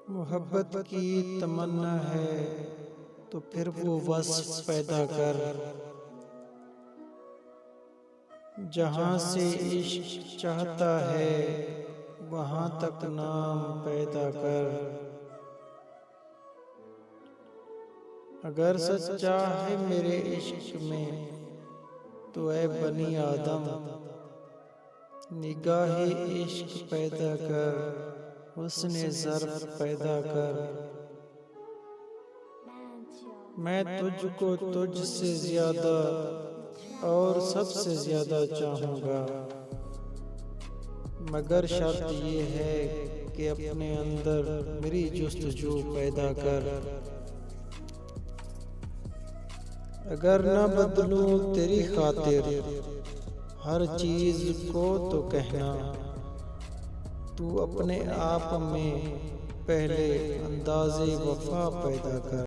मोहब्बत की तमन्ना है तो फिर वो वस्फ पैदा कर, जहाँ से इश्क चाहता है वहाँ तक नाम पैदा कर। अगर सच्चा है मेरे इश्क में तो ऐ बनी आदम, निगाहे इश्क पैदा कर, हुस्ने ज़र्फ पैदा कर। मैं तुझको तुझसे ज्यादा और सबसे ज्यादा चाहूँगा, मगर शर्त ये है कि अपने अंदर मेरी जुस्तजू पैदा कर। अगर न बदलूं तेरी खातिर हर चीज को तो कहना, तू अपने आप में पहले अंदाज़े वफा पैदा कर।